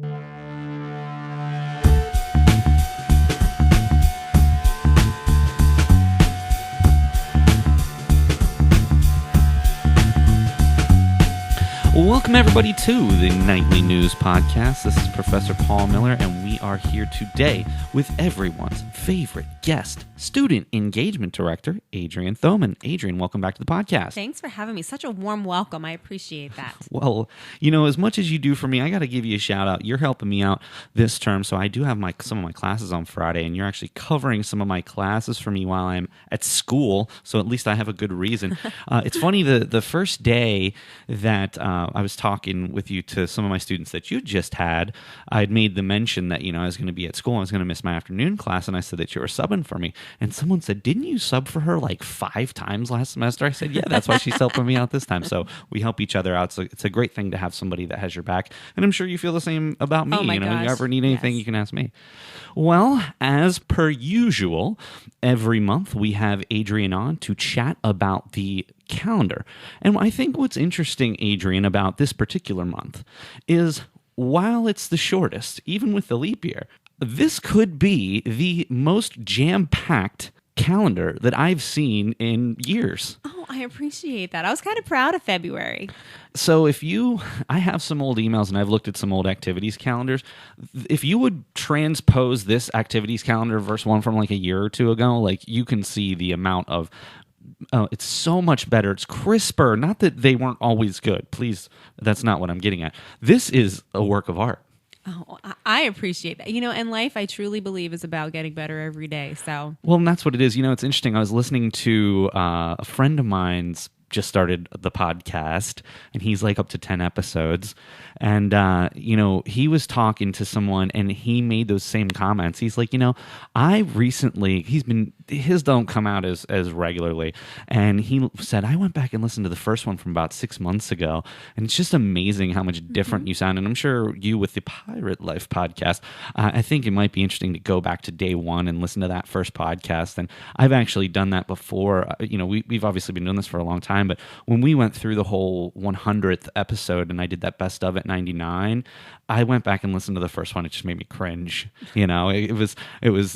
Welcome, everybody, to the Nightly News Podcast. This is Professor Paul Miller, and we are here today with everyone's favorite guest, Student Engagement Director Adrienne Thoman. Adrienne, welcome back to the podcast. Thanks for having me. Such a warm welcome. I appreciate that. Well, you know, as much as you do for me, I got to give you a shout out. You're helping me out this term, so I do have some of my classes on Friday, and you're actually covering some of my classes for me while I'm at school, so at least I have a good reason. It's funny, the first day that I was talking with you to some of my students that you just had, I'd made the mention that, you know, I was going to be at school, I was going to miss my afternoon class, and I said that you were subbing for me. And someone said, didn't you sub for her like 5 times last semester? I said, yeah, that's why she's helping me out this time. So we help each other out. So it's a great thing to have somebody that has your back. And I'm sure you feel the same about me. Oh my gosh. If you ever need anything, Yes. you can ask me. Well, as per usual, every month we have Adrienne on to chat about the calendar. And I think what's interesting, Adrienne, about this particular month is while it's the shortest, even with the leap year, this could be the most jam-packed calendar that I've seen in years. Oh, I appreciate that. I was kind of proud of February. So I have some old emails and I've looked at some old activities calendars. If you would transpose this activities calendar versus one from like a year or two ago, like you can see the amount of it's so much better. It's crisper. Not that they weren't always good. Please, that's not what I'm getting at. This is a work of art. Oh, I appreciate that. You know, in life, I truly believe is about getting better every day. So, Well, and that's what it is. You know, it's interesting. I was listening to a friend of mine's just started the podcast, and he's like up to 10 episodes. And, you know, he was talking to someone, and he made those same comments. He's like, you know, his don't come out as regularly. And he said, I went back and listened to the first one from about 6 months ago, and it's just amazing how much different you sound. And I'm sure you with the Pirate Life podcast, I think it might be interesting to go back to day one and listen to that first podcast. And I've actually done that before. You know, we've obviously been doing this for a long time, but when we went through the whole 100th episode and I did that best of at 99, I went back and listened to the first one. It just made me cringe. You know, it was,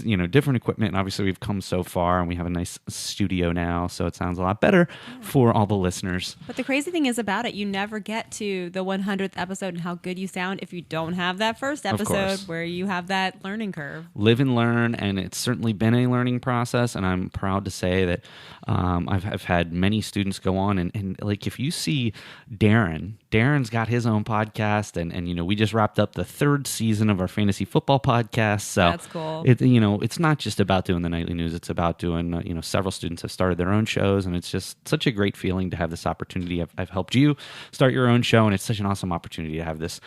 you know, different equipment. And obviously we've come so far and we have a nice studio now. So it sounds a lot better for all the listeners. but the crazy thing is about it, you never get to the 100th episode and how good you sound if you don't have that first episode where you have that learning curve. Live and learn, and it's certainly been a learning process, and I'm proud to say that I've had many students go on, and like if you see Darren's got his own podcast, and you know, we just wrapped up the 3rd season of our fantasy football podcast, so That's cool. You know, it's not just about doing the nightly news, it's about doing, you know, several students have started their own shows, and it's just such a great feeling to have this opportunity. I've helped you start your own show, and it's such an awesome opportunity to have this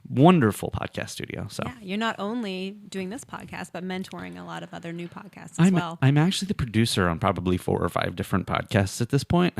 wonderful podcast studio. So Yeah, you're not only doing this podcast, but mentoring a lot of other new podcasts as well. I'm actually the producer on probably 4 or 5 different podcasts at this point.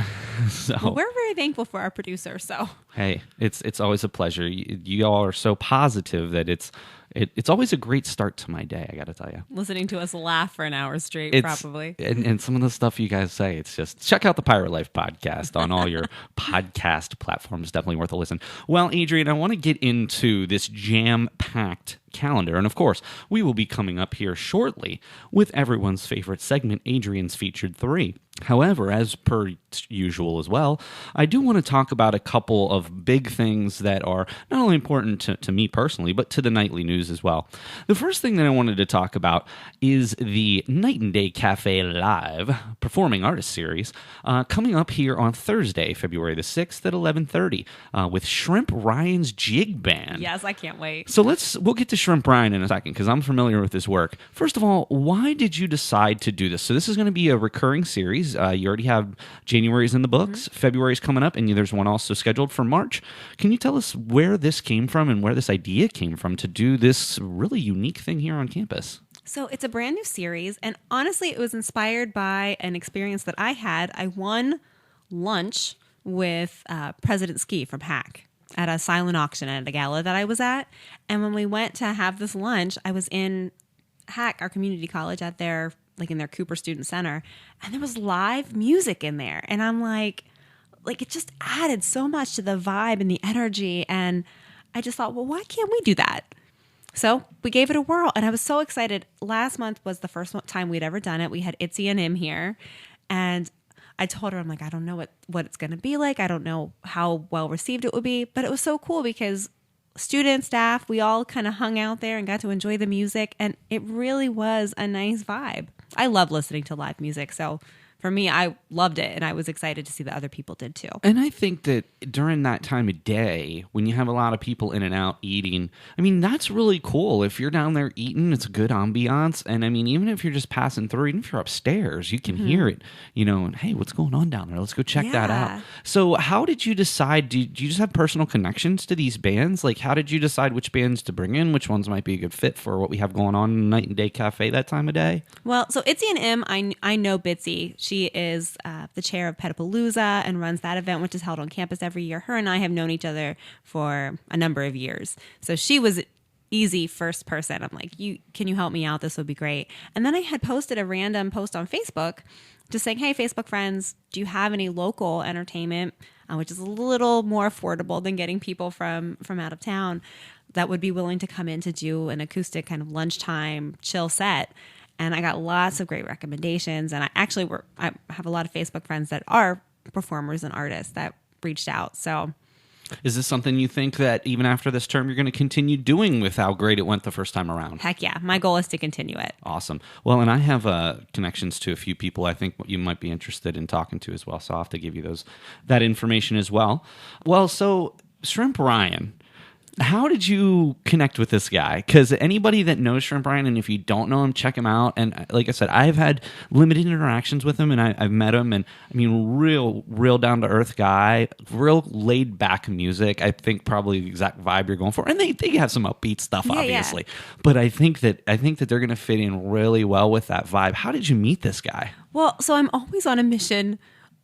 So Well, we're very thankful for our producer. So hey, it's always a pleasure. You all are so positive that it's always a great start to my day, I got to tell you. listening to us laugh for an hour straight, probably. And some of the stuff you guys say, it's just check out the Pirate Life podcast on all your podcast platforms. Definitely worth a listen. Well, Adrienne, I want to get into this jam-packed calendar. And of course, we will be coming up here shortly with everyone's favorite segment, Adrienne's Featured 3. However, as per usual as well, I do want to talk about a couple of big things that are not only important to me personally, but to the nightly news as well. The first thing that I wanted to talk about is the Night and Day Cafe Live Performing Artist Series coming up here on Thursday, February the 6th at 11:30 with Shrimp Ryan's Jig Band. Yes, I can't wait. So we'll get to Shrimp Ryan in a second because I'm familiar with his work. First of all, why did you decide to do this? So this is going to be a recurring series. You already have January's in the books, February's coming up, and there's one also scheduled for March. Can you tell us where this came from and where this idea came from to do this really unique thing here on campus? So it's a brand new series, and honestly, it was inspired by an experience that I had. I won lunch with President Ski from Hack at a silent auction at a gala that I was at. And when we went to have this lunch, I was in Hack, our community college, at their in their Cooper Student Center, and there was live music in there, and I'm like it just added so much to the vibe and the energy, and I just thought, well, why can't we do that? So we gave it a whirl, and I was so excited. Last month was the first time we'd ever done it. We had Itzy and Im here, and I told her, I'm like, I don't know what it's going to be like. I don't know how well received it would be, but it was so cool because students, staff, we all kind of hung out there and got to enjoy the music, and it really was a nice vibe. I love listening to live music, so for me, I loved it, and I was excited to see that other people did too. And I think that during that time of day, when you have a lot of people in and out eating, I mean, that's really cool. If you're down there eating, it's a good ambiance. And I mean, even if you're just passing through, even if you're upstairs, you can hear it, and hey, what's going on down there? Let's go check that out. So how did you decide? Do you just have personal connections to these bands? Like, how did you decide which bands to bring in? Which ones might be a good fit for what we have going on in Night and Day Cafe that time of day? Well, so Itzy and Im, I know Bitsy. She is the chair of Petapalooza and runs that event, which is held on campus every year. Her and I have known each other for a number of years. So she was easy first person. I'm like, can you help me out? This would be great. And then I had posted a random post on Facebook just saying, hey, Facebook friends, do you have any local entertainment, which is a little more affordable than getting people from out of town that would be willing to come in to do an acoustic kind of lunchtime chill set? And I got lots of great recommendations. And I have a lot of Facebook friends that are performers and artists that reached out. So is this something you think that even after this term you're going to continue doing with how great it went the first time around? Heck yeah. My goal is to continue it. Awesome. Well, and I have connections to a few people I think you might be interested in talking to as well. So I'll have to give you that information as well. Well, so Shrimp Ryan, how did you connect with this guy? Because anybody that knows Shrimp Ryan, and if you don't know him, check him out. And like I said, I've had limited interactions with him, and I've met him. And I mean, real down-to-earth guy, real laid-back music. I think probably the exact vibe you're going for. And they have some upbeat stuff, obviously. Yeah. But I think that they're going to fit in really well with that vibe. How did you meet this guy? Well, so I'm always on a mission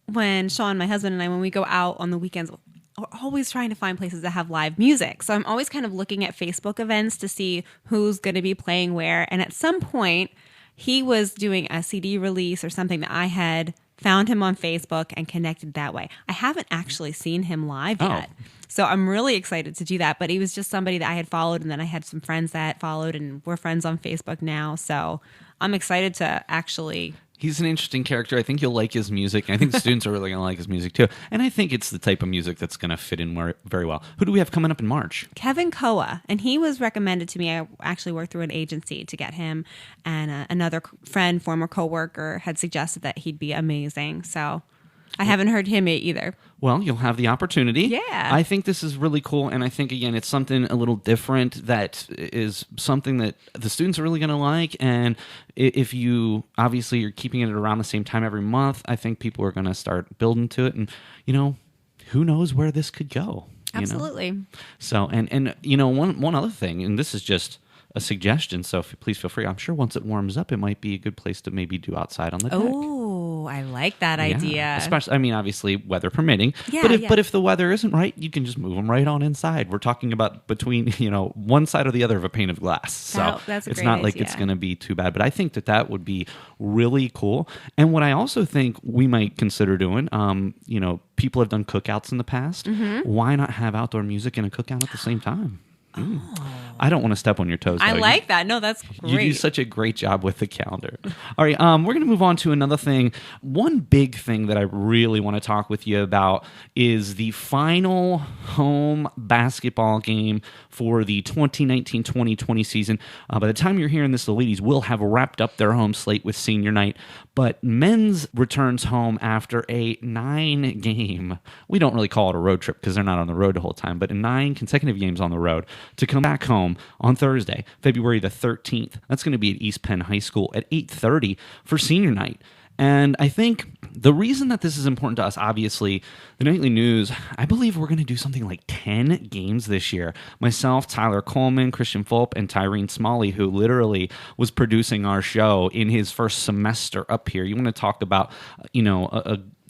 when Sean, my husband, and I, when we go out on the weekends, are always trying to find places that have live music. So I'm always kind of looking at Facebook events to see who's going to be playing where. And at some point, he was doing a CD release or something that I had found him on Facebook and connected that way. I haven't actually seen him live yet. So I'm really excited to do that. But he was just somebody that I had followed, and then I had some friends that followed, and we're friends on Facebook now. So I'm excited to actually... He's an interesting character. I think you'll like his music. I think the students are really going to like his music too. And I think it's the type of music that's going to fit in very well. Who do we have coming up in March? Kevin Koa. And he was recommended to me. I actually worked through an agency to get him. And another friend, former coworker, had suggested that he'd be amazing. So I haven't heard him either. Well, you'll have the opportunity. Yeah. I think this is really cool. And I think, again, it's something a little different that is something that the students are really going to like. And if you're keeping it around the same time every month, I think people are going to start building to it. And, who knows where this could go? Absolutely. So, and one other thing, and this is just a suggestion, so please feel free. I'm sure once it warms up, it might be a good place to maybe do outside on the deck. Oh, I like that idea. Especially, obviously, weather permitting. Yeah, but if the weather isn't right, you can just move them right on inside. We're talking about between, one side or the other of a pane of glass. So that's it's not like it's going to be too bad. But I think that would be really cool. And what I also think we might consider doing, people have done cookouts in the past. Mm-hmm. Why not have outdoor music and a cookout at the same time? Oh. I don't want to step on your toes, though. I like that. No, that's great. You do such a great job with the calendar. All right, we're going to move on to another thing. One big thing that I really want to talk with you about is the final home basketball game for the 2019-2020 season. By the time you're hearing this, the ladies will have wrapped up their home slate with senior night, but men's returns home after a 9-game, we don't really call it a road trip because they're not on the road the whole time, but 9 consecutive games on the road to come back home on Thursday, February the 13th. That's going to be at East Penn High School at 8:30 for senior night. And I think the reason that this is important to us, obviously, the Nightly News, I believe we're going to do something like 10 games this year. Myself, Tyler Coleman, Christian Fulp, and Tyrene Smalley, who literally was producing our show in his first semester up here. You want to talk about,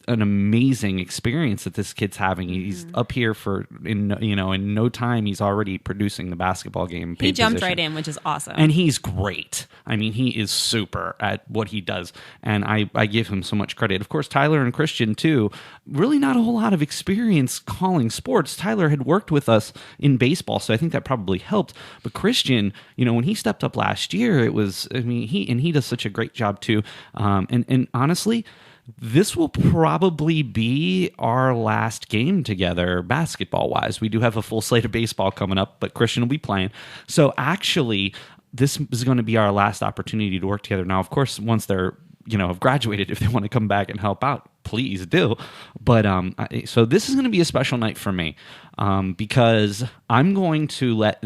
an amazing experience that this kid's having. He's up here in no time he's already producing the basketball game. He jumped right in, which is awesome. And he's great. I mean, he is super at what he does. And I give him so much credit. Of course, Tyler and Christian, too. Really not a whole lot of experience calling sports. Tyler had worked with us in baseball, so I think that probably helped. But Christian, when he stepped up last year, he does such a great job, too. And honestly, this will probably be our last game together basketball-wise. We do have a full slate of baseball coming up, but Christian will be playing. So actually, this is going to be our last opportunity to work together. Now, of course, once they're have graduated, if they want to come back and help out, please do. But so this is going to be a special night for me because I'm going to let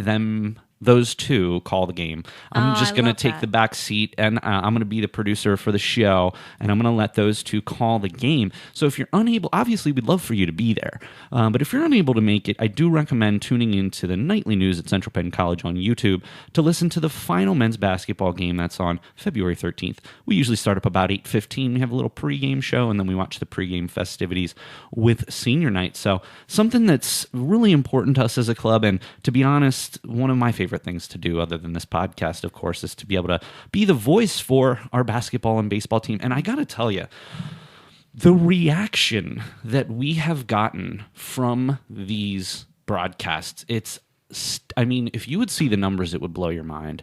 those two call the game. I'm just going to take the back seat, and I'm going to be the producer for the show, and I'm going to let those two call the game. So if you're unable, obviously we'd love for you to be there, but if you're unable to make it, I do recommend tuning into the nightly news at Central Penn College on YouTube to listen to the final men's basketball game that's on February 13th. We usually start up about 8:15. We have a little pregame show, and then we watch the pregame festivities with senior night. So something that's really important to us as a club, and to be honest, one of my favorite things to do other than this podcast, of course, is to be able to be the voice for our basketball and baseball team. And I got to tell you, the reaction that we have gotten from these broadcasts, if you would see the numbers, it would blow your mind.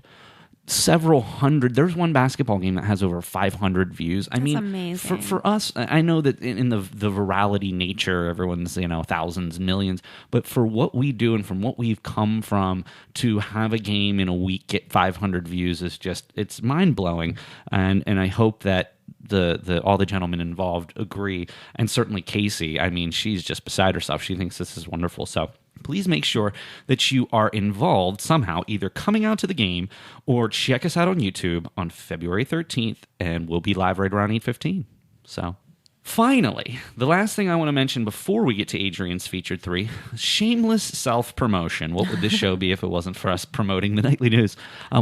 Several hundred. There's one basketball game that has over 500 views. That's amazing. For us, I know that in the virality nature, everyone's thousands, millions. But for what we do and from what we've come from, to have a game in a week get 500 views is it's mind blowing. And I hope that all the gentlemen involved agree, and certainly Casey. I mean, she's just beside herself. She thinks this is wonderful. So please make sure that you are involved somehow, either coming out to the game or check us out on YouTube on February 13th, and we'll be live right around 8:15. So finally, the last thing I want to mention before we get to Adrienne's featured 3, shameless self-promotion. What would this show be if it wasn't for us promoting the nightly news?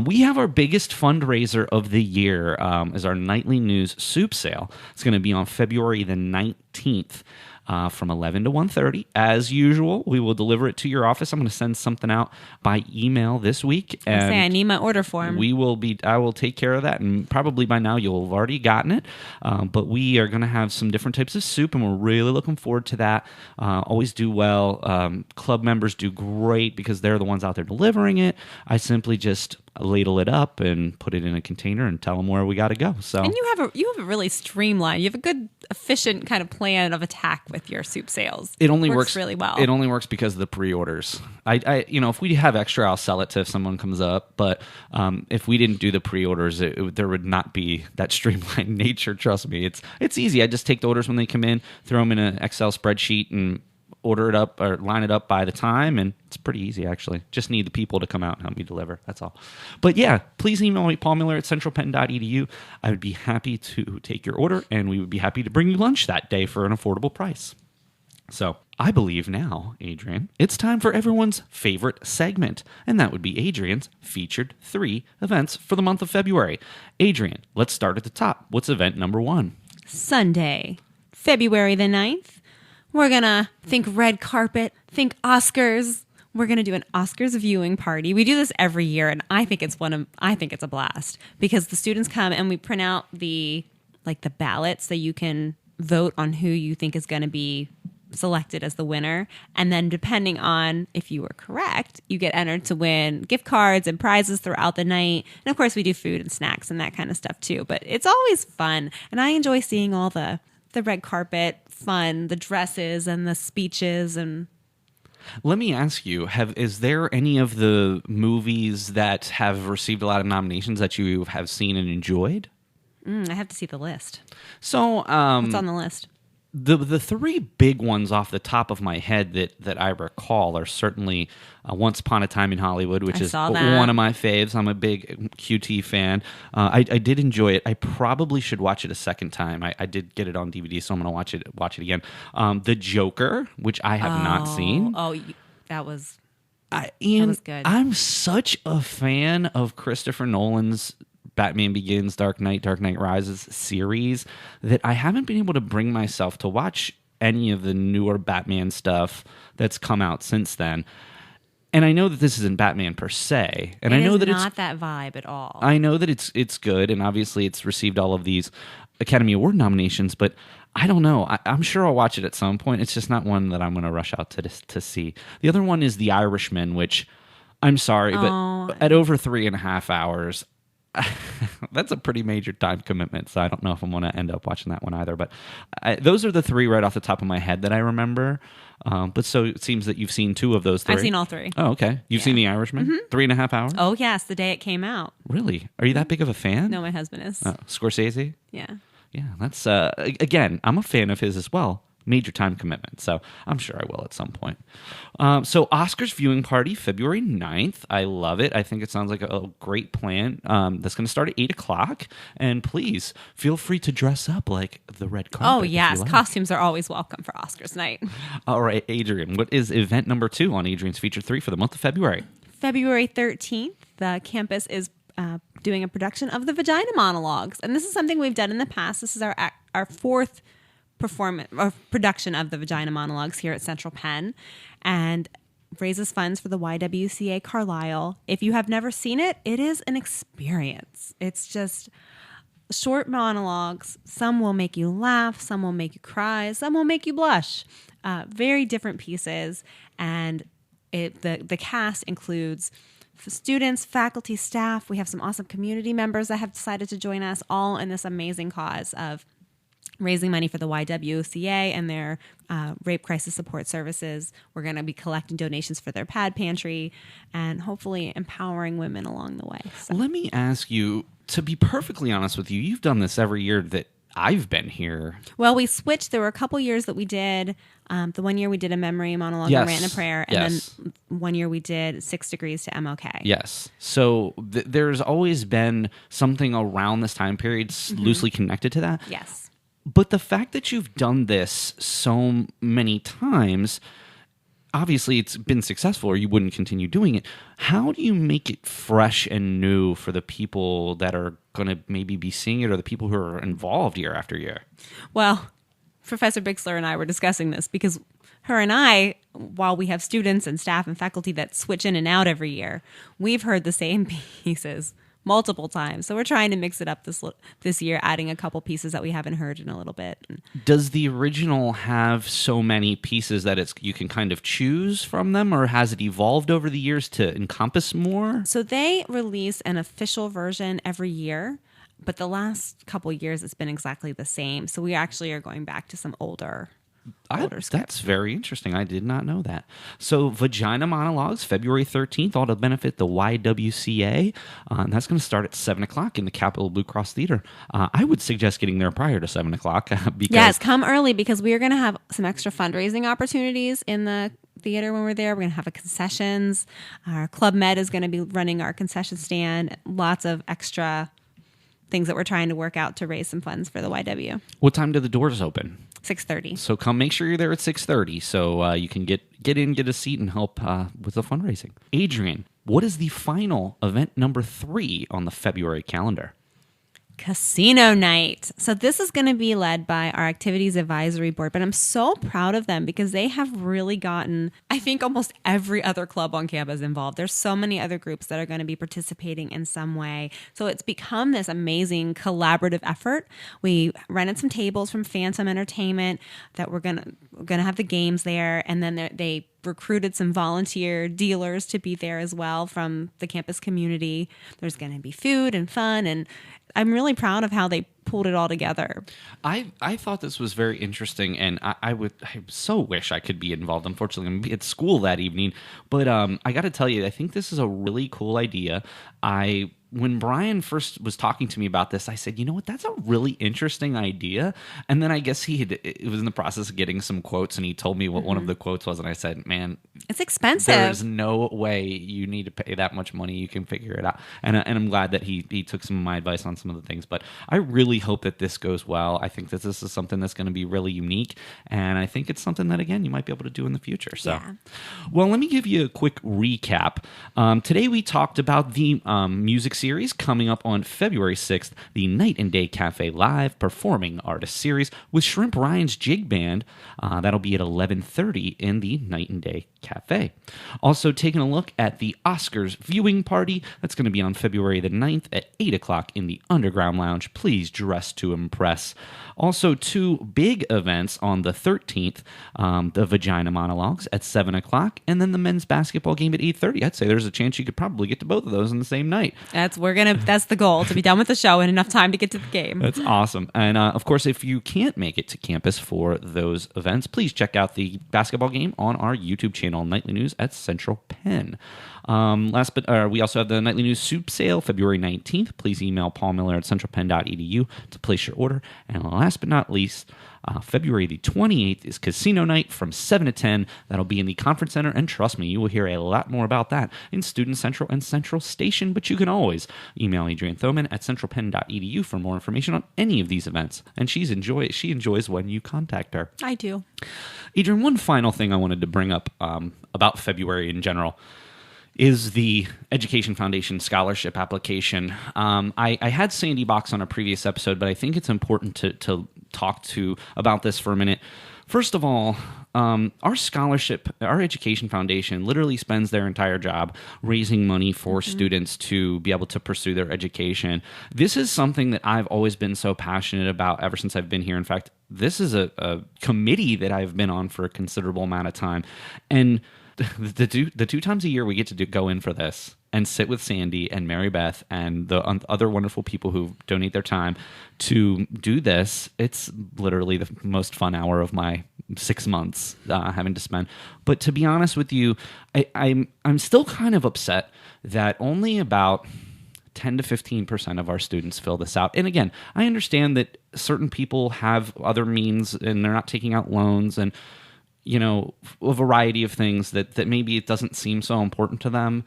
We have our biggest fundraiser of the year as our nightly news soup sale. It's going to be on February the 19th. From 11 to 1:30. As usual, we will deliver it to your office. I'm going to send something out by email this week. And I need my order form. I will take care of that, and probably by now you'll have already gotten it. But we are going to have some different types of soup, and we're really looking forward to that. Always do well. Club members do great because they're the ones out there delivering it. I simply just ladle it up and put it in a container and tell them where we got to go. So, and you have a really streamlined. You have a good, efficient kind of plan of attack with your soup sales. It only works really well. It only works because of the pre-orders. If we have extra, I'll sell it to if someone comes up. But if we didn't do the pre-orders, there would not be that streamlined nature. Trust me, it's easy. I just take the orders when they come in, throw them in an Excel spreadsheet, and order it up or line it up by the time, and it's pretty easy, actually. Just need the people to come out and help me deliver. That's all. But yeah, please email me, paulmiller@centralpenn.edu. I would be happy to take your order, and we would be happy to bring you lunch that day for an affordable price. So I believe now, Adrienne, it's time for everyone's favorite segment, and that would be Adrienne's featured 3 events for the month of February. Adrienne, let's start at the top. What's event number 1? Sunday, February the 9th. We're going to think red carpet, think Oscars. We're going to do an Oscars viewing party. We do this every year, and I think it's a blast because the students come and we print out the ballots so you can vote on who you think is going to be selected as the winner. And then depending on if you were correct, you get entered to win gift cards and prizes throughout the night. And of course, we do food and snacks and that kind of stuff too. But it's always fun. And I enjoy seeing all the red carpet fun, the dresses and the speeches. And let me ask you, is there any of the movies that have received a lot of nominations that you have seen and enjoyed? I have to see the list. So what's on the list? The 3 big ones off the top of my head that I recall are certainly Once Upon a Time in Hollywood, which is one of my faves. I'm a big QT fan. I did enjoy it. I probably should watch it a second time. I did get it on DVD, so I'm going to watch it again. The Joker, which I have not seen. That was good. I'm such a fan of Christopher Nolan's Batman Begins, Dark Knight Rises series that I haven't been able to bring myself to watch any of the newer Batman stuff that's come out since then. And I know that this isn't Batman per se, and I know that it's not that vibe at all. I know that it's good, and obviously it's received all of these Academy Award nominations, but I don't know. I'm sure I'll watch it at some point. It's just not one that I'm going to rush out to see. The other one is The Irishman, which I'm sorry, but at over 3.5 hours, that's a pretty major time commitment. So I don't know if I'm going to end up watching that one either. But those are the three right off the top of my head that I remember. But so it seems that you've seen 2 of those 3. I've seen all 3. Oh, okay. You've seen The Irishman? 3.5 hours? Oh, yes. The day it came out. Really? Are you that big of a fan? No, my husband is. Scorsese? Yeah. Yeah, that's, again, I'm a fan of his as well. Major time commitment, so I'm sure I will at some point. So Oscars viewing party, February 9th. I love it. I think it sounds like a great plan. That's going to start at 8 o'clock. And please, feel free to dress up like the red carpet. Oh, yes. Costumes are always welcome for Oscars night. All right, Adrienne, what is event number 2 on Adrienne's Feature 3 for the month of February? February 13th, the campus is doing a production of the Vagina Monologues. And this is something we've done in the past. This is our 4th performance or production of the Vagina Monologues here at Central Penn, and raises funds for the YWCA Carlisle. If you have never seen it, it is an experience. It's just short monologues. Some will make you laugh, some will make you cry, some will make you blush. Very different pieces, and the cast includes students, faculty, staff. We have some awesome community members that have decided to join us, all in this amazing cause of raising money for the YWCA and their rape crisis support services. We're going to be collecting donations for their pad pantry and hopefully empowering women along the way. So. Let me ask you, to be perfectly honest with you, you've done this every year that I've been here. Well, we switched. There were a couple years that we did. The one year we did a memory monologue and rant and a prayer. And then one year we did 6 Degrees to MLK. Yes. So there's always been something around this time period loosely connected to that. Yes. But the fact that you've done this so many times, obviously it's been successful or you wouldn't continue doing it. How do you make it fresh and new for the people that are going to maybe be seeing it or the people who are involved year after year? Well, Professor Bixler and I were discussing this because her and I, while we have students and staff and faculty that switch in and out every year, we've heard the same pieces multiple times. So we're trying to mix it up this year, adding a couple pieces that we haven't heard in a little bit. Does the original have so many pieces that you can kind of choose from them, or has it evolved over the years to encompass more? So they release an official version every year, but the last couple years it's been exactly the same. So we actually are going back to some older scripts. That's very interesting. I did not know that. So Vagina Monologues, February 13th, all to benefit the YWCA. And that's going to start at 7 o'clock in the Capital BlueCross Theatre. I would suggest getting there prior to 7 o'clock. Because yes, come early because we are going to have some extra fundraising opportunities in the theater when we're there. We're going to have concessions. Our Club Med is going to be running our concession stand. Lots of extra things that we're trying to work out to raise some funds for the YW. What time do the doors open? 6:30. So come make sure you're there at 6:30 so you can get in, get a seat, and help with the fundraising. Adrienne, what is the final event number 3 on the February calendar? Casino night. So this is going to be led by our activities advisory board, but I'm so proud of them because they have really gotten, I think, almost every other club on campus involved. There's so many other groups that are going to be participating in some way. So it's become this amazing collaborative effort. We rented some tables from Phantom Entertainment that we're going to have the games there, and then they recruited some volunteer dealers to be there as well from the campus community. There's going to be food and fun, and I'm really proud of how they pulled it all together. I thought this was very interesting, and I so wish I could be involved. Unfortunately, I'm going to be at school that evening, but I got to tell you, I think this is a really cool idea. When Brian first was talking to me about this, I said, you know what, that's a really interesting idea. And then I guess it was in the process of getting some quotes, and he told me what one of the quotes was, and I said, man, it's expensive. There's no way you need to pay that much money. You can figure it out. And I'm glad that he took some of my advice on some of the things. But I really really hope that this goes well. I think that this is something that's going to be really unique, and I think it's something that, again, you might be able to do in the future. So, well, let me give you a quick recap. Today we talked about the music series coming up on February 6th, the Night and Day Cafe Live Performing Artist Series with Shrimp Ryan's Jig Band. That'll be at 11:30 in the Night and Day Cafe. Also taking a look at the Oscars viewing party. That's going to be on February the 9th at 8 o'clock in the Underground Lounge. Please dress to impress. Also, 2 big events on the 13th, the Vagina Monologues at 7 o'clock, and then the men's basketball game at 8:30. I'd say there's a chance you could probably get to both of those in the same night. That's the goal, to be done with the show in enough time to get to the game. That's awesome. And of course, if you can't make it to campus for those events, please check out the basketball game on our YouTube channel, Nightly News at Central Penn. We also have the Nightly News Soup Sale, February 19th. Please email Paul Miller at centralpenn.edu to place your order. And last but not least, February the 28th is Casino Night from 7 to 10. That'll be in the Conference Center, and trust me, you will hear a lot more about that in Student Central and Central Station, but you can always email Adrienne Thoman at centralpenn.edu for more information on any of these events, and she enjoys when you contact her. I do. Adrienne, one final thing I wanted to bring up about February in general is the Education Foundation scholarship application. I had Sandy Box on a previous episode, but I think it's important to talk about this for a minute. First of all, our Education Foundation literally spends their entire job raising money for students to be able to pursue their education. This is something that I've always been so passionate about ever since I've been here. In fact, this is a committee that I've been on for a considerable amount of time. And the two times a year we get to go in for this and sit with Sandy and Mary Beth and the other wonderful people who donate their time to do this. It's literally the most fun hour of my 6 months having to spend. But to be honest with you, I'm still kind of upset that only about 10 to 15% of our students fill this out. And again, I understand that certain people have other means and they're not taking out loans and a variety of things that maybe it doesn't seem so important to them.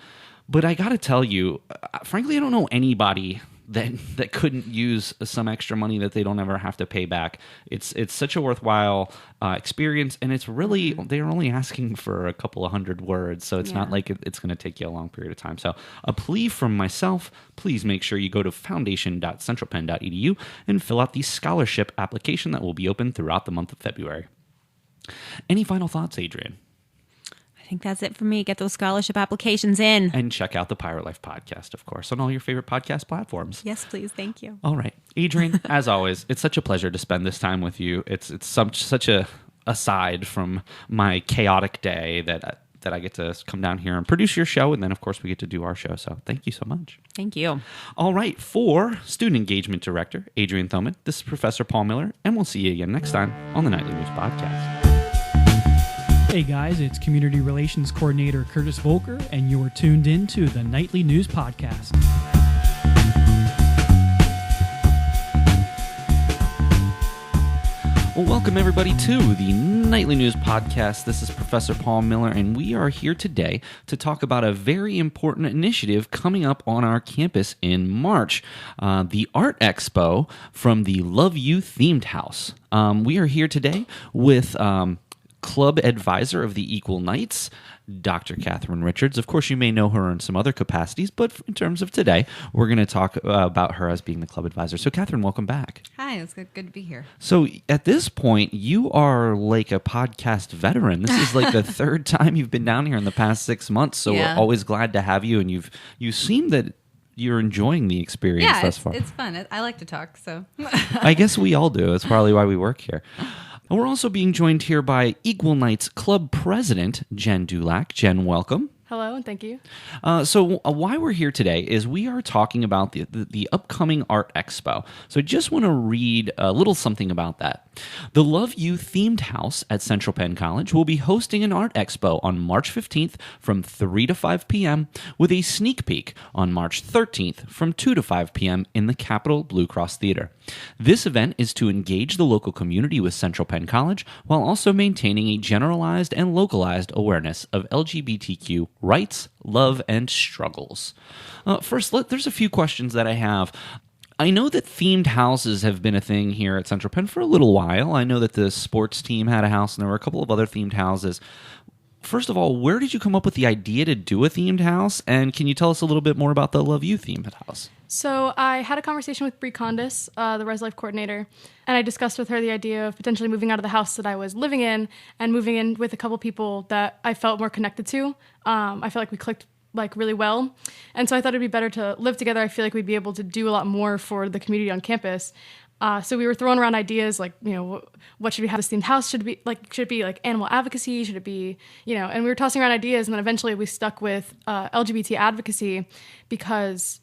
But I got to tell you, frankly, I don't know anybody that couldn't use some extra money that they don't ever have to pay back. It's such a worthwhile experience, and it's really, they're only asking for a couple of 100 words, so it's not like it's going to take you a long period of time. So a plea from myself, please make sure you go to foundation.centralpenn.edu and fill out the scholarship application that will be open throughout the month of February. Any final thoughts, Adrienne? I think that's it for me. Get those scholarship applications in. And check out the Pirate Life podcast, of course, on all your favorite podcast platforms. Yes, please. Thank you. All right. Adrienne, as always, it's such a pleasure to spend this time with you. It's such a aside from my chaotic day that I get to come down here and produce your show, and then, of course, we get to do our show. So thank you so much. Thank you. All right. For Student Engagement Director Adrienne Thoman, this is Professor Paul Miller, and we'll see you again next time on the Nightly News Podcast. Hey guys, it's Community Relations Coordinator Curtis Volker, and you're tuned in to the Nightly News Podcast. Well, welcome everybody to the Nightly News Podcast. This is Professor Paul Miller, and we are here today to talk about a very important initiative coming up on our campus in March, the Art Expo from the Love You Themed House. We are here today with Club Advisor of the Equal Knights, Dr. Katherine Richards. Of course, you may know her in some other capacities, but in terms of today, we're going to talk about her as being the club advisor. So, Katherine, welcome back. Hi, it's good to be here. So, at this point, you are like a podcast veteran. This is like the third time you've been down here in the past 6 months, so we're always glad to have you, and you seem that you're enjoying the experience thus far. It's fun. I like to talk, so. I guess we all do. That's probably why we work here. And we're also being joined here by Equal Knights Club President, Jen Dulack. Jen, welcome. Hello, and thank you. So why we're here today is we are talking about the upcoming Art Expo. So I just want to read a little something about that. The Love You Themed House at Central Penn College will be hosting an Art Expo on March 15th from 3 to 5 p.m. with a sneak peek on March 13th from 2 to 5 p.m. in the Capital BlueCross Theatre. This event is to engage the local community with Central Penn College while also maintaining a generalized and localized awareness of LGBTQ rights, love, and struggles. First, there's a few questions that I have. I know that themed houses have been a thing here at Central Penn for a little while. I know that the sports team had a house, and there were a couple of other themed houses. First of all, where did you come up with the idea to do a themed house? And can you tell us a little bit more about the Love You themed house? So I had a conversation with Bree Condis, the Res Life coordinator, and I discussed with her the idea of potentially moving out of the house that I was living in and moving in with a couple people that I felt more connected to. I felt like we clicked really well. And so I thought it'd be better to live together. I feel like we'd be able to do a lot more for the community on campus. So we were throwing around ideas like, what should we have this themed house? Should it be like animal advocacy? Should it be, and we were tossing around ideas, and then eventually we stuck with LGBT advocacy, because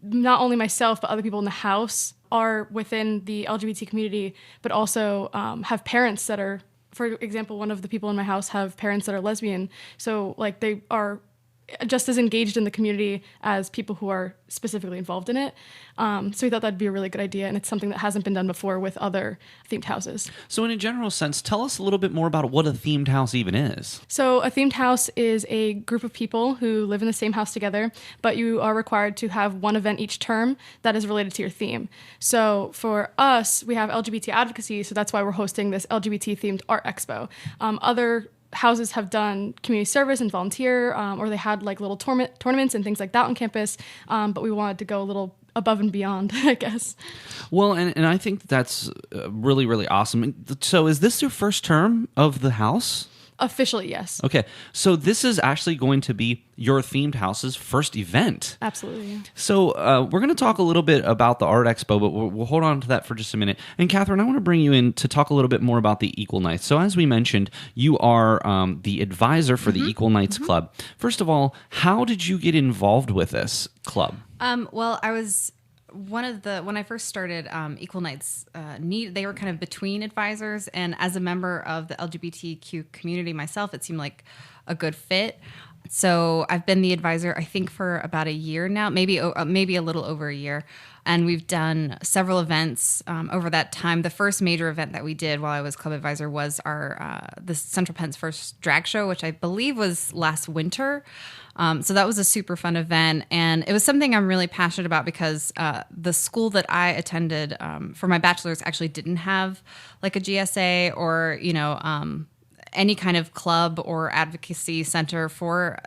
not only myself, but other people in the house are within the LGBT community, but also have parents that are, for example, one of the people in my house have parents that are lesbian. So they are just as engaged in the community as people who are specifically involved in it. So we thought that'd be a really good idea, and it's something that hasn't been done before with other themed houses. So in a general sense, tell us a little bit more about what a themed house even is. So a themed house is a group of people who live in the same house together, but you are required to have one event each term that is related to your theme. So for us, we have LGBT advocacy, so that's why we're hosting this LGBT-themed Art Expo. Other houses have done community service and volunteer, or they had little tournaments and things like that on campus, but we wanted to go a little above and beyond, I guess. Well, and I think that's really, really awesome. So is this your first term of the house? Officially, yes. Okay, so this is actually going to be your themed house's first event. Absolutely. So we're going to talk a little bit about the Art Expo, but we'll hold on to that for just a minute. And Katherine, I want to bring you in to talk a little bit more about the Equal Nights. So as we mentioned, you are the advisor for the Equal Nights Club. First of all, how did you get involved with this club? Well, I was when I first started Equal Nights, they were kind of between advisors, and as a member of the LGBTQ community myself, it seemed like a good fit. So I've been the advisor, I think, for about a year now, maybe a little over a year. And we've done several events over that time. The first major event that we did while I was club advisor was the Central Penn's first drag show, which I believe was last winter. So that was a super fun event. And it was something I'm really passionate about because the school that I attended for my bachelor's actually didn't have a GSA or, any kind of club or advocacy center for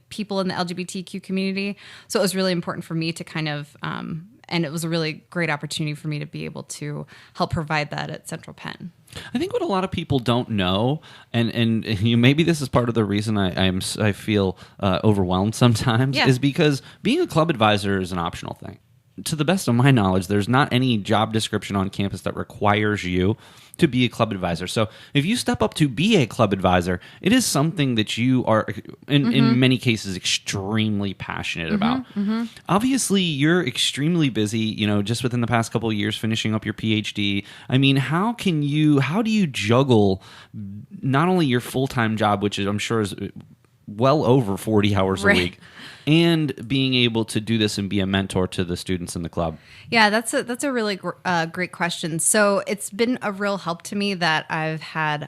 people in the LGBTQ community. So it was really important for me to kind of, and it was a really great opportunity for me to be able to help provide that at Central Penn. I think what a lot of people don't know, and maybe this is part of the reason I feel overwhelmed sometimes, is because being a club advisor is an optional thing. To the best of my knowledge, there's not any job description on campus that requires you to be a club advisor. So if you step up to be a club advisor, it is something that you are, in many cases, extremely passionate about. Obviously, you're extremely busy, just within the past couple of years finishing up your PhD. I mean, how do you juggle not only your full-time job, which I'm sure is well over 40 hours a week, and being able to do this and be a mentor to the students in the club? Yeah, that's a really great question. So it's been a real help to me that I've had.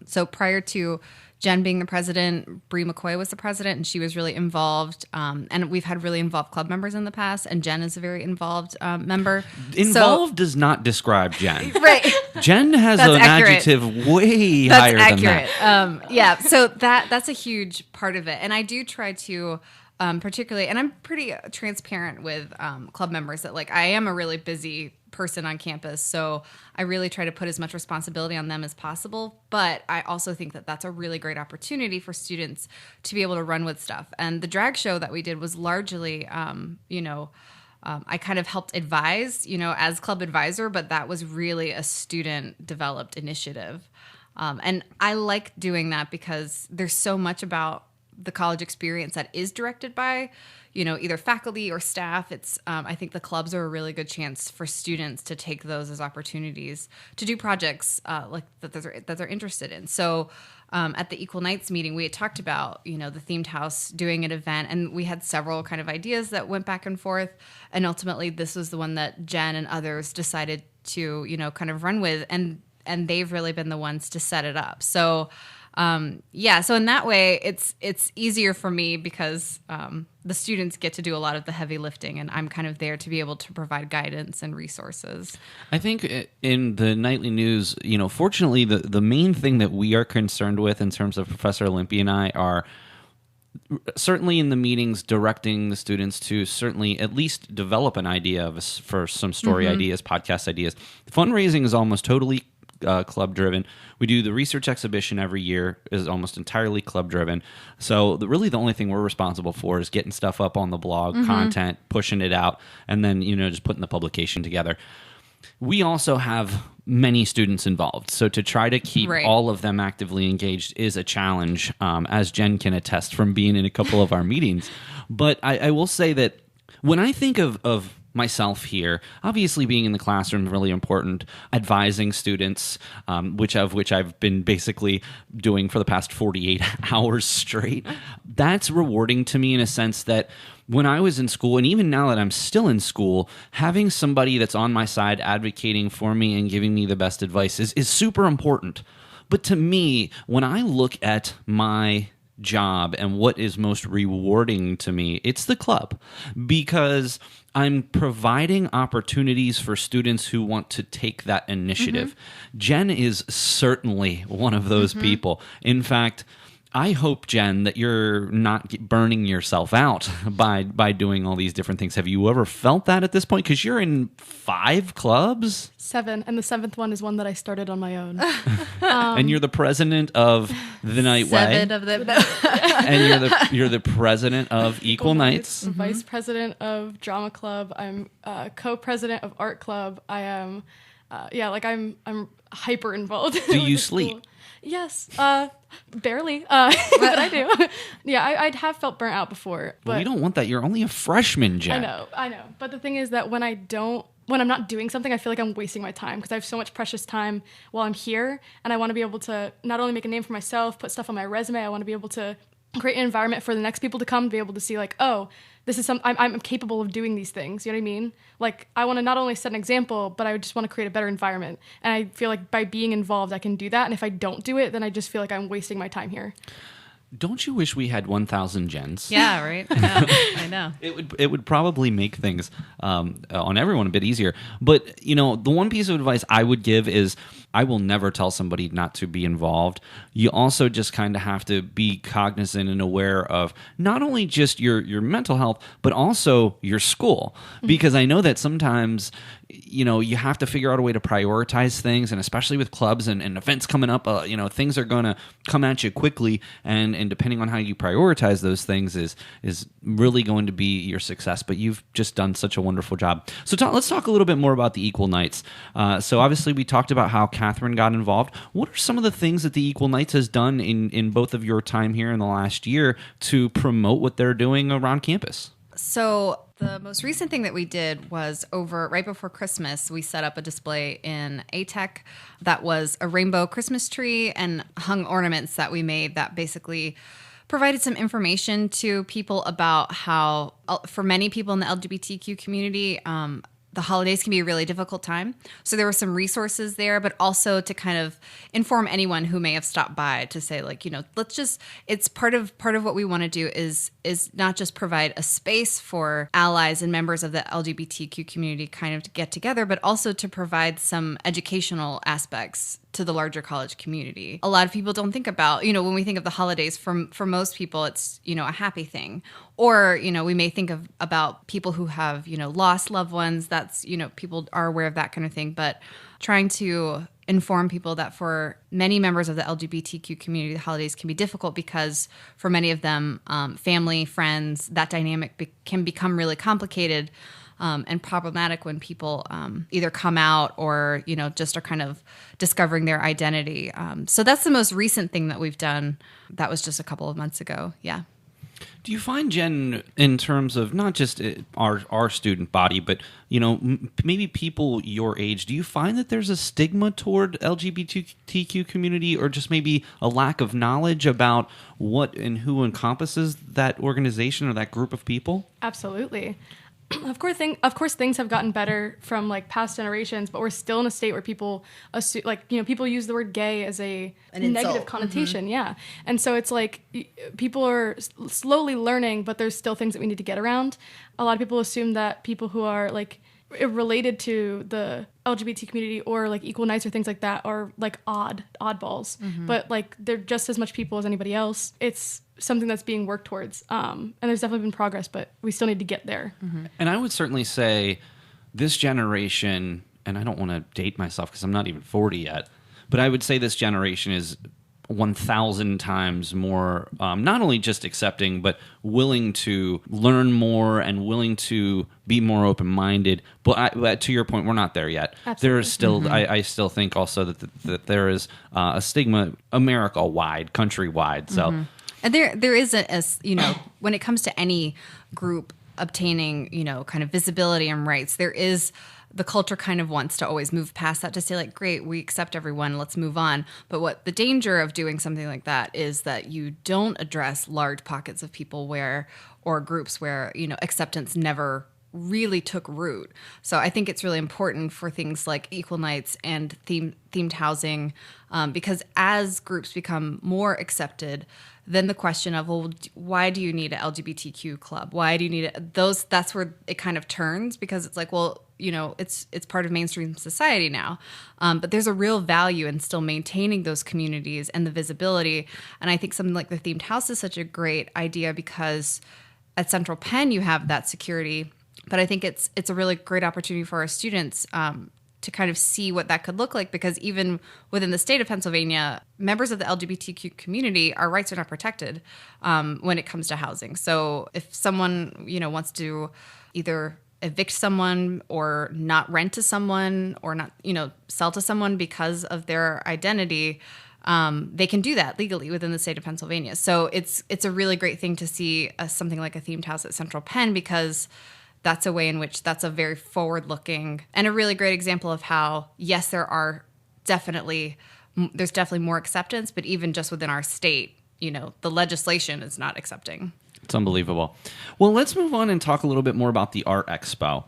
So prior to Jen being the president, Bree McCoy was the president, and she was really involved. And we've had really involved club members in the past, and Jen is a very involved member. Involved does not describe Jen. Right. Jen has an adjective way higher than that. Yeah, so that's a huge part of it. And I do try to... particularly, and I'm pretty transparent with club members that I am a really busy person on campus, so I really try to put as much responsibility on them as possible. But I also think that that's a really great opportunity for students to be able to run with stuff. And the drag show that we did was largely, I kind of helped advise, as club advisor, but that was really a student-developed initiative. And I like doing that because there's so much about the college experience that is directed by, either faculty or staff. It's, I think the clubs are a really good chance for students to take those as opportunities to do projects that they're interested in. So at the Equal Nights meeting, we had talked about, the themed house doing an event, and we had several kind of ideas that went back and forth. And ultimately, this was the one that Jen and others decided to, kind of run with. And they've really been the ones to set it up. So So in that way, it's easier for me because the students get to do a lot of the heavy lifting, and I'm kind of there to be able to provide guidance and resources. I think in the nightly news, fortunately, the main thing that we are concerned with in terms of Professor Olympia and I are certainly in the meetings directing the students to certainly at least develop an idea for some story ideas, podcast ideas. Fundraising is almost totally club driven. We do the research exhibition every year is almost entirely club driven. So really the only thing we're responsible for is getting stuff up on the blog, content, pushing it out, and then just putting the publication together. We also have many students involved, so to try to keep all of them actively engaged is a challenge, as Jen can attest from being in a couple of our meetings. But I will say that when I think of myself here, obviously being in the classroom is really important, advising students, which I've been basically doing for the past 48 hours straight. That's rewarding to me in a sense that when I was in school, and even now that I'm still in school, having somebody that's on my side advocating for me and giving me the best advice is super important. But to me, when I look at my job and what is most rewarding to me, it's the club, because I'm providing opportunities for students who want to take that initiative. Jen is certainly one of those people. In fact, I hope, Jen, that you're not burning yourself out by doing all these different things. Have you ever felt that at this point? Because you're in 5 clubs? 7, and the 7th one is one that I started on my own. And you're the president of the Night Way. 7 of them. And you're the president of Equal Nights. Vice president of Drama Club. I'm co-president of Art Club. I am, I'm hyper involved. Do you with the sleep? school. Yes, barely, but I do. Yeah, I'd have felt burnt out before. But Well, you don't want that. You're only a freshman, Jen. I know. But the thing is that when I'm not doing something, I feel like I'm wasting my time because I have so much precious time while I'm here, and I want to be able to not only make a name for myself, put stuff on my resume. I want to be able to create an environment for the next people to come, be able to see like, oh, this is I'm capable of doing these things. You know what I mean? Like, I want to not only set an example, but I just want to create a better environment. And I feel like by being involved, I can do that. And if I don't do it, then I just feel like I'm wasting my time here. Don't you wish we had 1,000 Jens? Yeah, right. I know. It would probably make things on everyone a bit easier. But, the one piece of advice I would give is I will never tell somebody not to be involved. You also just kind of have to be cognizant and aware of not only just your mental health, but also your school. Because I know that sometimes, you have to figure out a way to prioritize things, and especially with clubs and events coming up, things are going to come at you quickly, and depending on how you prioritize those things is really going to be your success. But you've just done such a wonderful job. So let's talk a little bit more about the Equal Nights. So obviously we talked about how Katherine got involved. What are some of the things that the Equal Nights has done in both of your time here in the last year to promote what they're doing around campus? So the most recent thing that we did was right before Christmas, we set up a display in ATEC that was a rainbow Christmas tree and hung ornaments that we made that basically provided some information to people about how, for many people in the LGBTQ community, the holidays can be a really difficult time. So there were some resources there, but also to kind of inform anyone who may have stopped by to say, like, it's part of what we want to do is not just provide a space for allies and members of the LGBTQ community kind of to get together, but also to provide some educational aspects to the larger college community. A lot of people don't think about, when we think of the holidays, for most people, it's, a happy thing. Or, we may think about people who have, lost loved ones. That's, people are aware of that kind of thing. But trying to inform people that for many members of the LGBTQ community, the holidays can be difficult because for many of them, family, friends, that dynamic can become really complicated and problematic when people either come out or, just are kind of discovering their identity. So that's the most recent thing that we've done. That was just a couple of months ago. Yeah. Do you find, Jen, in terms of not just our student body, but maybe people your age, do you find that there's a stigma toward LGBTQ community, or just maybe a lack of knowledge about what and who encompasses that organization or that group of people? Absolutely. Of course, things have gotten better from like past generations, but we're still in a state where people assume, people use the word gay as a negative connotation. Yeah, and so it's like people are slowly learning, but there's still things that we need to get around. A lot of people assume that people who are like related to the LGBT community or like equal nights or things like that are like oddballs, but like they're just as much people as anybody else. It's something that's being worked towards, and there's definitely been progress, but we still need to get there. And I would certainly say this generation, and I don't want to date myself because I'm not even 40 yet, but I would say this generation is 1,000 times more, not only just accepting, but willing to learn more and willing to be more open-minded. But to your point, we're not there yet. Absolutely. There is still, I still think also that there is a stigma America-wide, country-wide. So, and there is when it comes to any group obtaining, kind of visibility and rights, there is. The culture kind of wants to always move past that to say like, great, we accept everyone, let's move on. But what the danger of doing something like that is that you don't address large pockets of people or groups where, acceptance never really took root. So I think it's really important for things like equal nights and themed housing, because as groups become more accepted, then the question of, well, why do you need an LGBTQ club? Why do you need it? That's where it kind of turns, because it's like, well, it's part of mainstream society now. But there's a real value in still maintaining those communities and the visibility. And I think something like the themed house is such a great idea because at Central Penn you have that security. But I think it's a really great opportunity for our students to kind of see what that could look like, because even within the state of Pennsylvania, members of the LGBTQ community, our rights are not protected when it comes to housing. So if someone, wants to either evict someone or not rent to someone or not, sell to someone because of their identity, they can do that legally within the state of Pennsylvania. So it's a really great thing to see something like a themed house at Central Penn, because that's a way in which that's a very forward-looking and a really great example of how, yes, there's definitely more acceptance, but even just within our state, the legislation is not accepting. It's unbelievable. Well, let's move on and talk a little bit more about the Art Expo.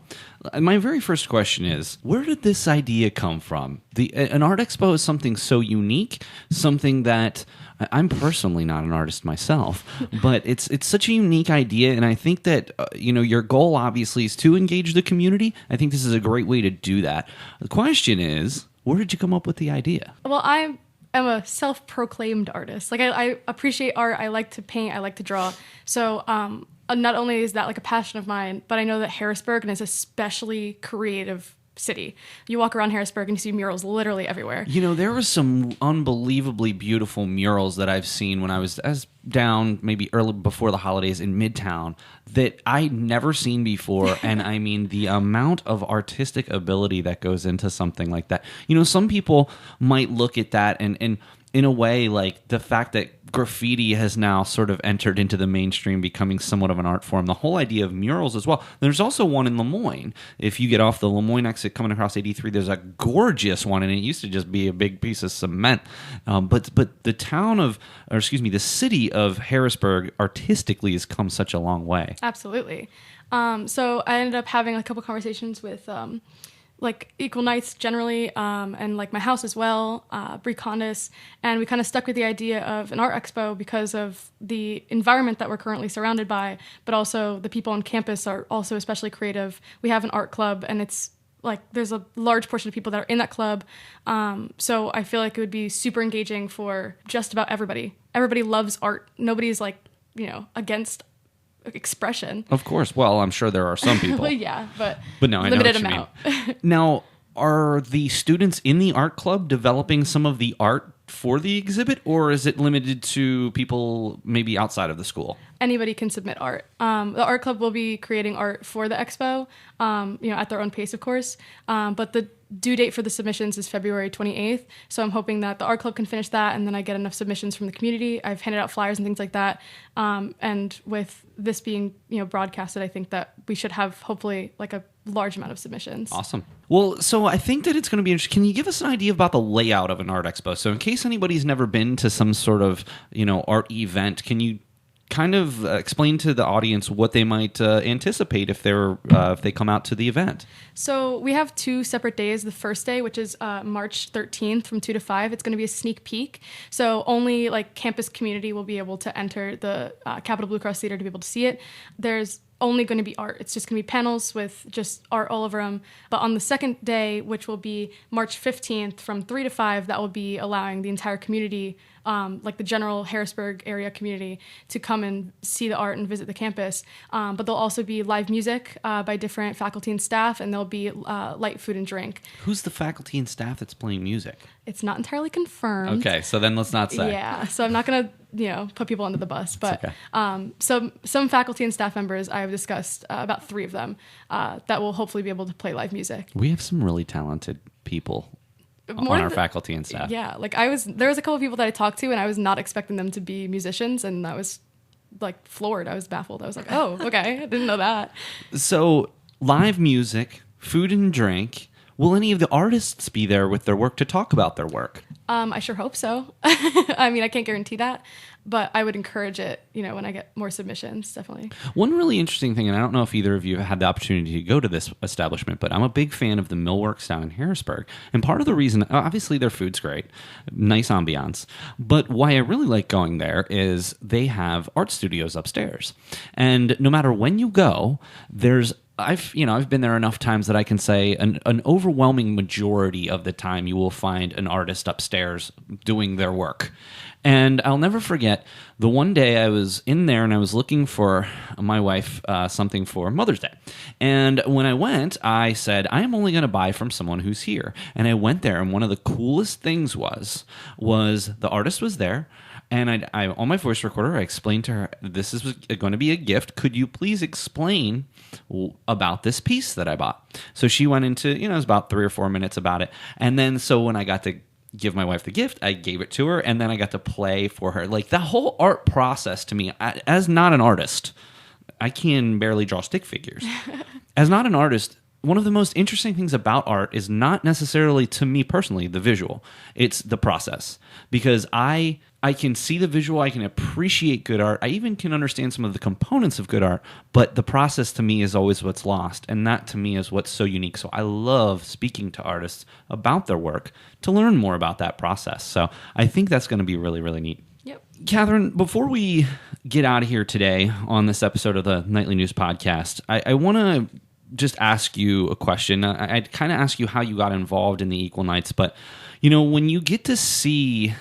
My very first question is, where did this idea come from? An Art Expo is something so unique, something that I'm personally not an artist myself, but it's such a unique idea, and I think that your goal obviously is to engage the community. I think this is a great way to do that. The question is, where did you come up with the idea? Well, I'm a self-proclaimed artist. Like I appreciate art. I like to paint. I like to draw. So not only is that like a passion of mine, but I know that Harrisburg is an especially creative city. You walk around Harrisburg and you see murals literally everywhere. There were some unbelievably beautiful murals that I've seen when I was down maybe early before the holidays in Midtown that I'd never seen before. And I mean, the amount of artistic ability that goes into something like that. Some people might look at that and in a way, like the fact that graffiti has now sort of entered into the mainstream, becoming somewhat of an art form. The whole idea of murals as well. There's also one in Lemoyne. If you get off the Lemoyne exit coming across 83, there's a gorgeous one, and it used to just be a big piece of cement. But the city of Harrisburg artistically has come such a long way. Absolutely. So I ended up having a couple conversations with like Equal Nights generally, and like my house as well, Bree Condis, and we kind of stuck with the idea of an art expo because of the environment that we're currently surrounded by, but also the people on campus are also especially creative. We have an art club, and it's like there's a large portion of people that are in that club, so I feel like it would be super engaging for just about everybody. Everybody loves art. Nobody's like, against expression. Of course. Well, I'm sure there are some people. Well, yeah, but no, I limited know what amount. You mean. Now, are the students in the art club developing some of the art for the exhibit, or is it limited to people maybe outside of the school? Anybody can submit art. The art club will be creating art for the expo, at their own pace, of course. But the due date for the submissions is February 28th. So I'm hoping that the art club can finish that, and then I get enough submissions from the community. I've handed out flyers and things like that. And with this being, broadcasted, I think that we should have hopefully like a large amount of submissions. Awesome. Well, so I think that it's going to be interesting. Can you give us an idea about the layout of an art expo? So in case anybody's never been to some sort of, art event, can you kind of explain to the audience what they might anticipate if they come out to the event. So we have 2 separate days. The first day, which is March 13th from 2 to 5, it's going to be a sneak peek. So only like campus community will be able to enter the Capital BlueCross Theatre to be able to see it. There's only going to be art. It's just going to be panels with just art all over them. But on the second day, which will be March 15th from 3 to 5, that will be allowing the entire community, like the general Harrisburg area community, to come and see the art and visit the campus. But there'll also be live music by different faculty and staff, and there'll be light food and drink. Who's the faculty and staff that's playing music? It's not entirely confirmed. Okay, so then let's not say. Yeah, so I'm not going to put people under the bus, but okay. Some faculty and staff members, I have discussed about 3 of them that will hopefully be able to play live music. We have some really talented people on our faculty and staff. Yeah, like there was a couple of people that I talked to, and I was not expecting them to be musicians, and I was like floored. I was baffled. I was like, oh, okay, I didn't know that. So live music, food and drink. Will any of the artists be there with their work to talk about their work? I sure hope so. I mean, I can't guarantee that, but I would encourage it, when I get more submissions, definitely. One really interesting thing, and I don't know if either of you have had the opportunity to go to this establishment, but I'm a big fan of the Millworks down in Harrisburg. And part of the reason, obviously their food's great, nice ambiance, but why I really like going there is they have art studios upstairs. And no matter when you go, I've been there enough times that I can say an overwhelming majority of the time you will find an artist upstairs doing their work. And I'll never forget the one day I was in there and I was looking for my wife something for Mother's Day. And when I went, I said, I am only going to buy from someone who's here. And I went there, and one of the coolest things was the artist was there. And I on my voice recorder, I explained to her, this is going to be a gift. Could you please explain about this piece that I bought? So she went into, it was about 3 or 4 minutes about it. And then so when I got to give my wife the gift, I gave it to her, and then I got to play for her. Like the whole art process to me, as not an artist, I can barely draw stick figures. As not an artist, one of the most interesting things about art is not necessarily, to me personally, the visual. It's the process. Because I can see the visual, I can appreciate good art, I even can understand some of the components of good art, but the process to me is always what's lost, and that to me is what's so unique. So I love speaking to artists about their work to learn more about that process. So I think that's going to be really, really neat. Yep. Katherine, before we get out of here today on this episode of the Nightly News Podcast, I want to just ask you a question. I'd kind of ask you how you got involved in the Equal Nights, but when you get to see,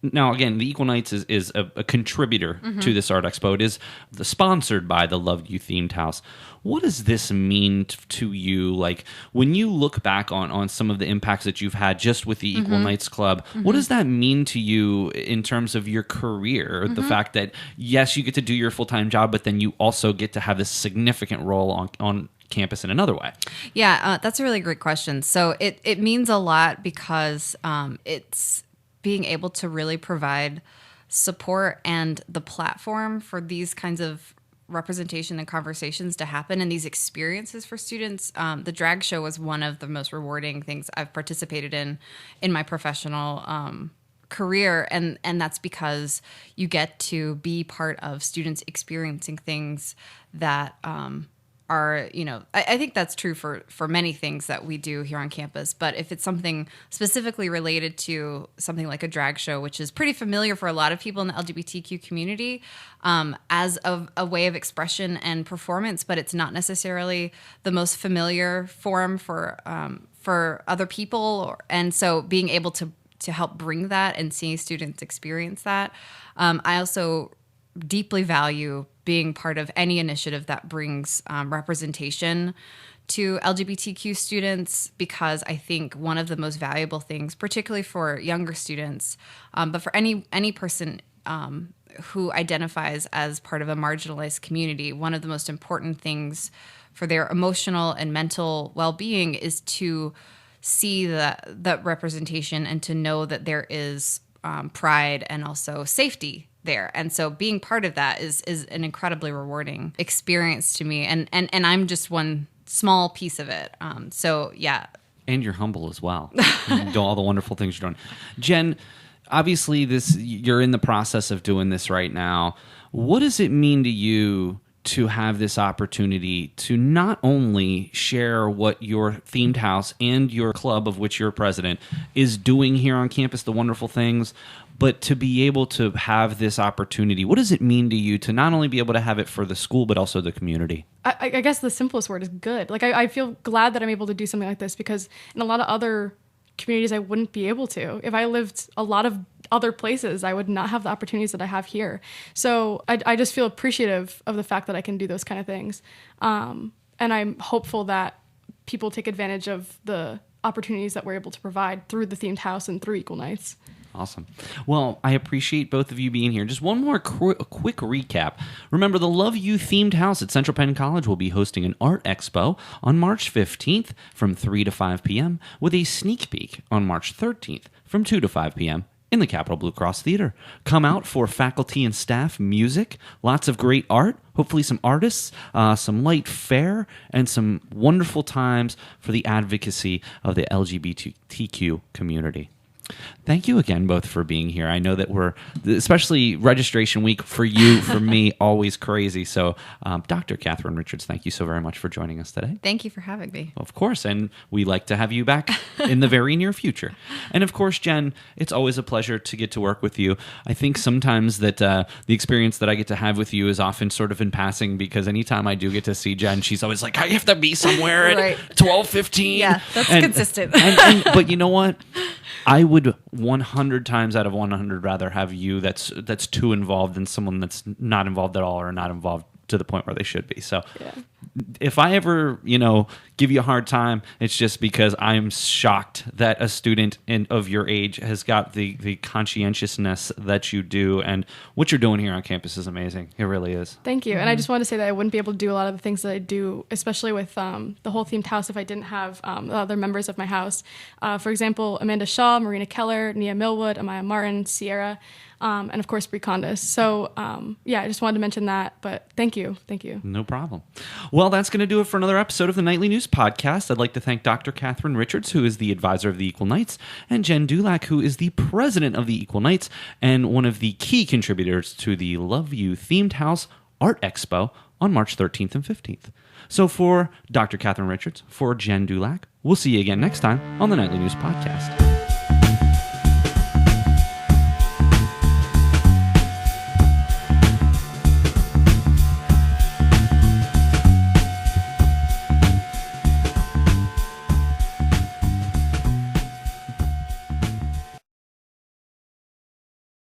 now again, the Equal Nights is a contributor to this Art Expo. It is sponsored by the Loved You themed house. What does this mean to you? Like when you look back on some of the impacts that you've had just with the Equal Nights Club, what does that mean to you in terms of your career? The fact that, yes, you get to do your full-time job, but then you also get to have this significant role on campus in another way? Yeah, that's a really great question. So it means a lot because it's being able to really provide support and the platform for these kinds of representation and conversations to happen and these experiences for students. The drag show was one of the most rewarding things I've participated in my professional career, and that's because you get to be part of students experiencing things that are, I think that's true for many things that we do here on campus. But if it's something specifically related to something like a drag show, which is pretty familiar for a lot of people in the LGBTQ community as a way of expression and performance, but it's not necessarily the most familiar form for other people. And so being able to help bring that and seeing students experience that. I also deeply value being part of any initiative that brings representation to LGBTQ students, because I think one of the most valuable things, particularly for younger students, but for any person who identifies as part of a marginalized community, one of the most important things for their emotional and mental well-being is to see that representation and to know that there is pride and also safety there. And so being part of that is an incredibly rewarding experience to me. And I'm just one small piece of it. So yeah. And you're humble as well. You do all the wonderful things you're doing. Jen, obviously you're in the process of doing this right now. What does it mean to you to have this opportunity to not only share what your themed house and your club, of which you're president, is doing here on campus, the wonderful things, but to be able to have this opportunity? What does it mean to you to not only be able to have it for the school, but also the community? I guess the simplest word is good. Like, I feel glad that I'm able to do something like this, because in a lot of other communities, I wouldn't be able to. If I lived a lot of other places, I would not have the opportunities that I have here. So I just feel appreciative of the fact that I can do those kind of things. And I'm hopeful that people take advantage of the opportunities that we're able to provide through the themed house and through Equal Nights. Awesome. Well, I appreciate both of you being here. Just one more quick recap. Remember, the Love You themed house at Central Penn College will be hosting an Art Expo on March 15th from 3 to 5 p.m. with a sneak peek on March 13th from 2 to 5 p.m. in the Capital BlueCross Theatre. Come out for faculty and staff music, lots of great art, hopefully some artists, some light fare, and some wonderful times for the advocacy of the LGBTQ community. Thank you again both for being here. I know that especially registration week for you, for me, always crazy. So Dr. Katherine Richards, thank you so very much for joining us today. Thank you for having me. Of course, and we like to have you back in the very near future. And of course, Jen, it's always a pleasure to get to work with you. I think sometimes that the experience that I get to have with you is often sort of in passing, because anytime I do get to see Jen, she's always like, I have to be somewhere at 12:15. Yeah, that's consistent. But you know what? I would 100 times out of 100 rather have you that's too involved than someone that's not involved at all, or not involved to the point where they should be. So if I ever, give you a hard time, it's just because I'm shocked that a student of your age has got the conscientiousness that you do, and what you're doing here on campus is amazing. It really is. Thank you. And I just wanted to say that I wouldn't be able to do a lot of the things that I do, especially with the whole themed house, if I didn't have the other members of my house. For example, Amanda Shaw, Marina Keller, Nia Millwood, Amaya Martin, Sierra, and of course, Bree Condis. So I just wanted to mention that, but thank you. Thank you. No problem. Well, that's going to do it for another episode of the Nightly News Podcast. I'd like to thank Dr. Katherine Richards, who is the advisor of the Equal Nights, and Jen Dulack, who is the president of the Equal Nights and one of the key contributors to the Love You themed house Art Expo on March 13th and 15th. So for Dr. Katherine Richards, for Jen Dulack, we'll see you again next time on the Nightly News Podcast.